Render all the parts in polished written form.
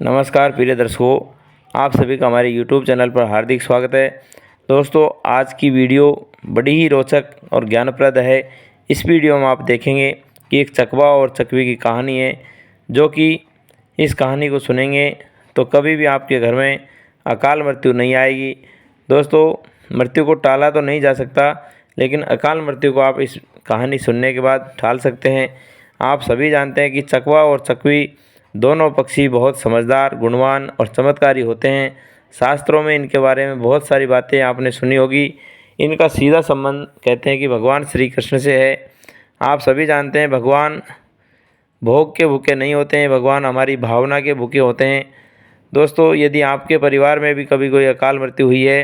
नमस्कार प्रिय दर्शकों, आप सभी का हमारे YouTube चैनल पर हार्दिक स्वागत है। दोस्तों, आज की वीडियो बड़ी ही रोचक और ज्ञानप्रद है। इस वीडियो में आप देखेंगे कि एक चकवा और चकवी की कहानी है, जो कि इस कहानी को सुनेंगे तो कभी भी आपके घर में अकाल मृत्यु नहीं आएगी। दोस्तों, मृत्यु को टाला तो नहीं जा सकता, लेकिन अकाल मृत्यु को आप इस कहानी सुनने के बाद टाल सकते हैं। आप सभी जानते हैं कि चकवा और चकवी दोनों पक्षी बहुत समझदार, गुणवान और चमत्कारी होते हैं। शास्त्रों में इनके बारे में बहुत सारी बातें आपने सुनी होगी। इनका सीधा संबंध कहते हैं कि भगवान श्री कृष्ण से है। आप सभी जानते हैं भगवान भोग के भूखे नहीं होते हैं, भगवान हमारी भावना के भूखे होते हैं। दोस्तों, यदि आपके परिवार में भी कभी कोई अकाल मृत्यु हुई है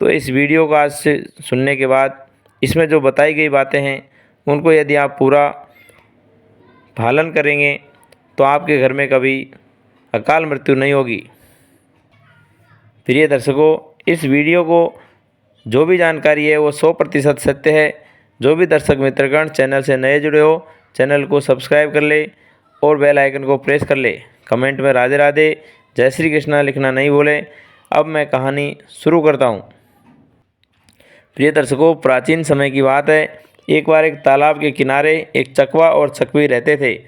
तो इस वीडियो को आज से सुनने के बाद इसमें जो बताई गई बातें हैं उनको यदि आप पूरा पालन करेंगे तो आपके घर में कभी अकाल मृत्यु नहीं होगी। प्रिय दर्शकों, इस वीडियो को जो भी जानकारी है वो 100% सत्य है। जो भी दर्शक मित्रगण चैनल से नए जुड़े हो, चैनल को सब्सक्राइब कर ले और बेल आइकन को प्रेस कर ले। कमेंट में राधे राधे, जय श्री कृष्णा लिखना नहीं भूलें। अब मैं कहानी शुरू करता हूँ। प्रिय दर्शकों, प्राचीन समय की बात है। एक बार एक तालाब के किनारे एक चकवा और चकवी रहते थे।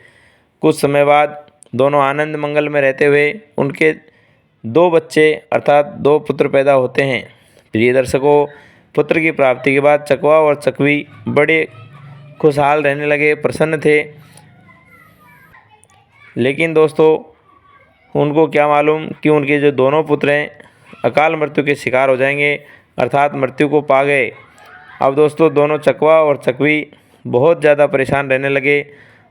कुछ समय बाद दोनों आनंद मंगल में रहते हुए उनके 2 बच्चे अर्थात 2 पुत्र पैदा होते हैं। प्रिय दर्शकों, पुत्र की प्राप्ति के बाद चकवा और चकवी बड़े खुशहाल रहने लगे, प्रसन्न थे। लेकिन दोस्तों, उनको क्या मालूम कि उनके जो दोनों पुत्र हैं अकाल मृत्यु के शिकार हो जाएंगे, अर्थात मृत्यु को पा गए। अब दोस्तों, दोनों चकवा और चकवी बहुत ज़्यादा परेशान रहने लगे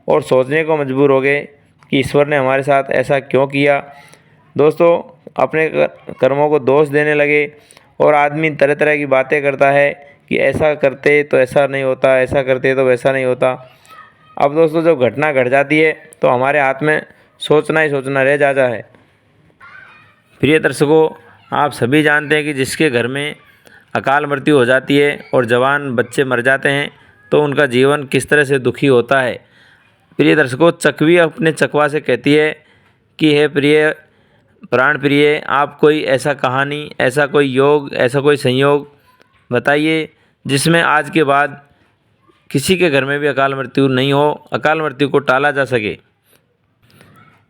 और सोचने को मजबूर हो गए कि ईश्वर ने हमारे साथ ऐसा क्यों किया। दोस्तों, अपने कर्मों को दोष देने लगे और आदमी तरह तरह की बातें करता है कि ऐसा करते तो ऐसा नहीं होता, ऐसा करते तो वैसा नहीं होता। अब दोस्तों, जब घटना घट जाती है तो हमारे हाथ में सोचना ही सोचना रह जाता है। प्रिय दर्शकों, आप सभी जानते हैं कि जिसके घर में अकाल मृत्यु हो जाती है और जवान बच्चे मर जाते हैं तो उनका जीवन किस तरह से दुखी होता है। प्रिय दर्शकों, चकवी अपने चकवा से कहती है कि हे प्रिय, प्राण प्रिय, आप कोई ऐसा कहानी, ऐसा कोई योग, ऐसा कोई संयोग बताइए जिसमें आज के बाद किसी के घर में भी अकाल मृत्यु नहीं हो, अकाल मृत्यु को टाला जा सके।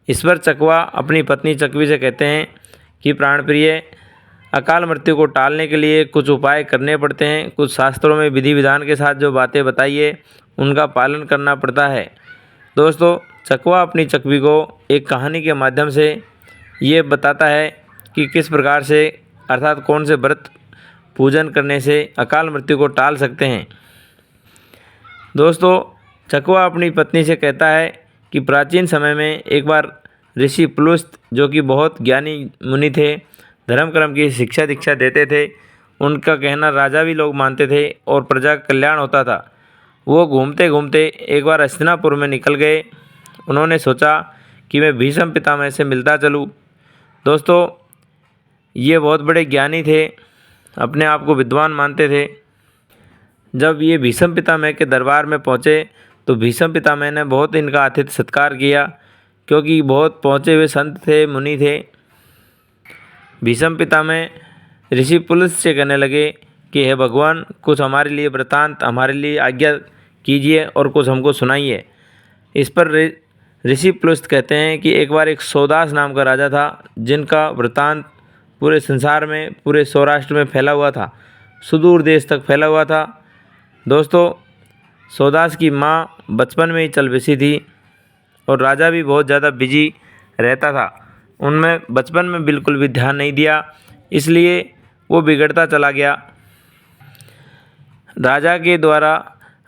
इस पर चकवा अपनी पत्नी चकवी से कहते हैं कि प्राण प्रिय, अकाल मृत्यु को टालने के लिए कुछ उपाय करने पड़ते हैं। कुछ शास्त्रों में विधि विधान के साथ जो बातें बताइए उनका पालन करना पड़ता है। दोस्तों, चकवा अपनी चकवी को एक कहानी के माध्यम से ये बताता है कि किस प्रकार से अर्थात कौन से व्रत पूजन करने से अकाल मृत्यु को टाल सकते हैं। दोस्तों, चकवा अपनी पत्नी से कहता है कि प्राचीन समय में एक बार ऋषि पुलुस्त, जो कि बहुत ज्ञानी मुनि थे, धर्म कर्म की शिक्षा दीक्षा देते थे, उनका कहना राजा भी लोग मानते थे और प्रजा का कल्याण होता था। वो घूमते घूमते एक बार हस्तिनापुर में निकल गए। उन्होंने सोचा कि मैं भीष्म पितामह से मिलता चलूँ। दोस्तों, ये बहुत बड़े ज्ञानी थे, अपने आप को विद्वान मानते थे। जब ये भीष्म पितामह के दरबार में पहुँचे तो भीष्म पितामह ने बहुत इनका आतिथ्य सत्कार किया, क्योंकि बहुत पहुँचे हुए संत थे, मुनि थे। भीष्म पितामह ऋषि पुलुस्त से कहने लगे कि हे भगवान, कुछ हमारे लिए वृतांत, हमारे लिए आज्ञा कीजिए और कुछ हमको सुनाइए। इस पर ऋषि पुलुस्त कहते हैं कि एक बार एक सौदास नाम का राजा था, जिनका वृतांत पूरे संसार में, पूरे सौराष्ट्र में फैला हुआ था, सुदूर देश तक फैला हुआ था। दोस्तों, सौदास की माँ बचपन में ही चल बसी थी और राजा भी बहुत ज़्यादा बिजी रहता था। उनमें बचपन में बिल्कुल भी ध्यान नहीं दिया, इसलिए वो बिगड़ता चला गया। राजा के द्वारा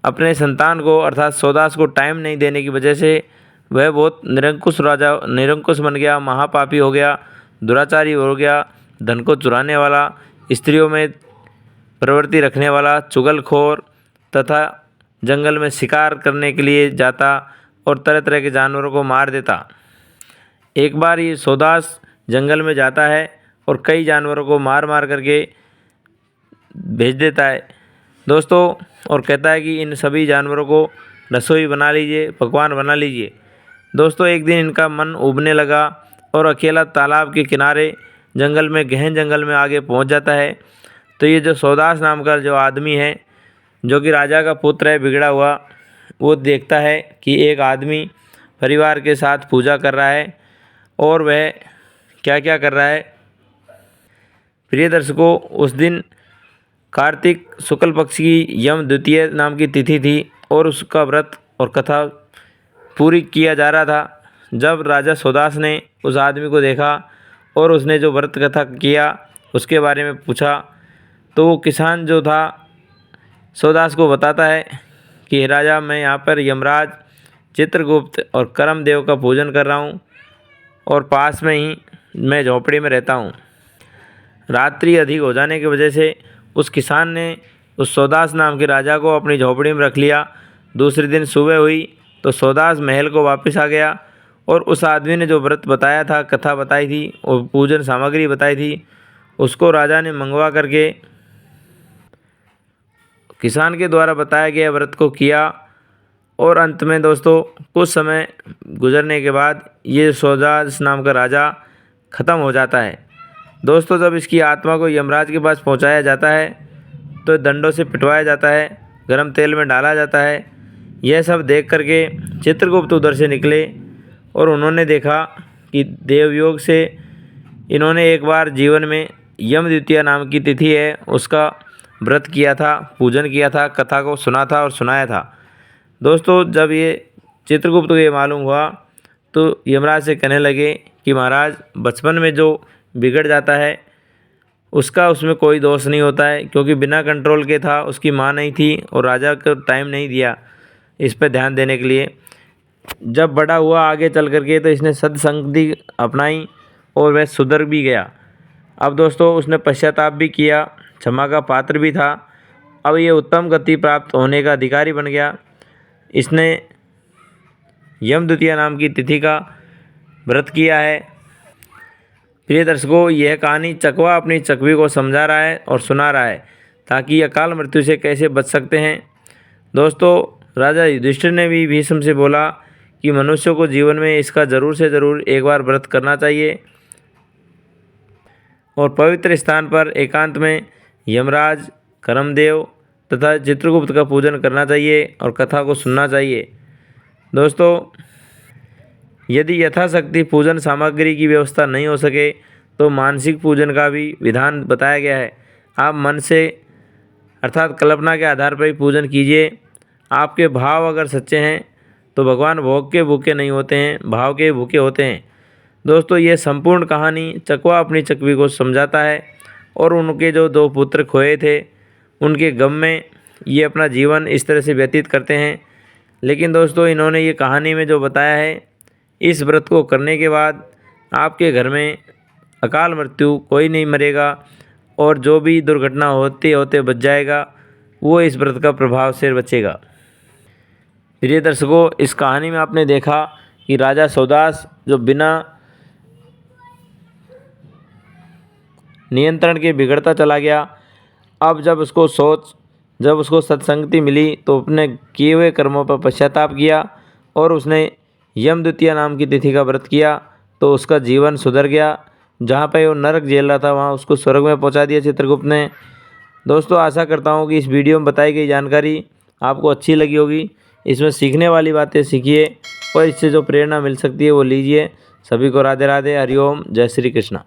अपने संतान को अर्थात सौदास को टाइम नहीं देने की वजह से वह बहुत निरंकुश बन गया, महापापी हो गया, दुराचारी हो गया, धन को चुराने वाला, स्त्रियों में प्रवृत्ति रखने वाला, चुगलखोर तथा जंगल में शिकार करने के लिए जाता और तरह तरह के जानवरों को मार देता। एक बार ये सौदास जंगल में जाता है और कई जानवरों को मार मार करके भेज देता है दोस्तों, और कहता है कि इन सभी जानवरों को रसोई बना लीजिए, पकवान बना लीजिए। दोस्तों, एक दिन इनका मन उबने लगा और अकेला तालाब के किनारे जंगल में, गहन जंगल में आगे पहुंच जाता है। तो ये जो सौदास नाम का जो आदमी है, जो कि राजा का पुत्र है बिगड़ा हुआ, वो देखता है कि एक आदमी परिवार के साथ पूजा कर रहा है और वह क्या क्या कर रहा है। प्रिय दर्शकों, उस दिन कार्तिक शुक्ल पक्ष की यम द्वितीय नाम की तिथि थी और उसका व्रत और कथा पूरी किया जा रहा था। जब राजा सौदास ने उस आदमी को देखा और उसने जो व्रत कथा किया उसके बारे में पूछा, तो वो किसान जो था सौदास को बताता है कि हे राजा, मैं यहाँ पर यमराज, चित्रगुप्त और कर्मदेव का पूजन कर रहा हूँ और पास में ही मैं झोपड़ी में रहता हूँ। रात्रि अधिक हो जाने की वजह से उस किसान ने उस सौदास नाम के राजा को अपनी झोपड़ी में रख लिया। दूसरे दिन सुबह हुई तो सौदास महल को वापस आ गया और उस आदमी ने जो व्रत बताया था, कथा बताई थी और पूजन सामग्री बताई थी, उसको राजा ने मंगवा करके किसान के द्वारा बताया गया व्रत को किया। और अंत में दोस्तों, कुछ समय गुजरने के बाद ये सौदास नाम का राजा ख़त्म हो जाता है। दोस्तों, जब इसकी आत्मा को यमराज के पास पहुंचाया जाता है तो डंडों से पिटवाया जाता है, गर्म तेल में डाला जाता है। यह सब देख करके चित्रगुप्त उधर से निकले और उन्होंने देखा कि देवयोग से इन्होंने एक बार जीवन में यम द्वितीया नाम की तिथि है उसका व्रत किया था, पूजन किया था, कथा को सुना था और सुनाया था। दोस्तों, जब ये चित्रगुप्त को ये मालूम हुआ तो यमराज से कहने लगे कि महाराज, बचपन में जो बिगड़ जाता है उसका उसमें कोई दोष नहीं होता है, क्योंकि बिना कंट्रोल के था, उसकी माँ नहीं थी और राजा को टाइम नहीं दिया इस पर ध्यान देने के लिए। जब बड़ा हुआ आगे चल करके तो इसने सत्संगति अपनाई और वह सुधर भी गया। अब दोस्तों, उसने पश्चाताप भी किया, क्षमा का पात्र भी था। अब ये उत्तम गति प्राप्त होने का अधिकारी बन गया। इसने यम द्वितीया नाम की तिथि का व्रत किया है। प्रिय दर्शकों, यह कहानी चकवा अपनी चकवी को समझा रहा है और सुना रहा है ताकि अकाल मृत्यु से कैसे बच सकते हैं। दोस्तों, राजा युधिष्ठिर ने भी भीष्म से बोला कि मनुष्य को जीवन में इसका ज़रूर से ज़रूर एक बार व्रत करना चाहिए और पवित्र स्थान पर एकांत में यमराज, कर्मदेव तथा चित्रगुप्त का पूजन करना चाहिए और कथा को सुनना चाहिए। दोस्तों, यदि यथाशक्ति पूजन सामग्री की व्यवस्था नहीं हो सके तो मानसिक पूजन का भी विधान बताया गया है। आप मन से अर्थात कल्पना के आधार पर ही पूजन कीजिए। आपके भाव अगर सच्चे हैं तो भगवान भोग के भूखे नहीं होते हैं, भाव के भूखे होते हैं। दोस्तों, ये संपूर्ण कहानी चकवा अपनी चकवी को समझाता है और उनके जो 2 पुत्र खोए थे उनके गम में ये अपना जीवन इस तरह से व्यतीत करते हैं। लेकिन दोस्तों, इन्होंने ये कहानी में जो बताया है, इस व्रत को करने के बाद आपके घर में अकाल मृत्यु कोई नहीं मरेगा और जो भी दुर्घटना होते होते बच जाएगा वो इस व्रत का प्रभाव से बचेगा। प्रिय दर्शकों, इस कहानी में आपने देखा कि राजा सौदास जो बिना नियंत्रण के बिगड़ता चला गया, अब जब उसको सत्संगति मिली तो अपने किए हुए कर्मों पर पश्चाताप किया और उसने यम द्वितीया नाम की तिथि का व्रत किया तो उसका जीवन सुधर गया। जहाँ पे वो नरक झेल रहा था वहाँ उसको स्वर्ग में पहुँचा दिया चित्रगुप्त ने। दोस्तों, आशा करता हूँ कि इस वीडियो में बताई गई जानकारी आपको अच्छी लगी होगी। इसमें सीखने वाली बातें सीखिए और इससे जो प्रेरणा मिल सकती है वो लीजिए। सभी को राधे राधे, हरिओम, जय श्री कृष्णा।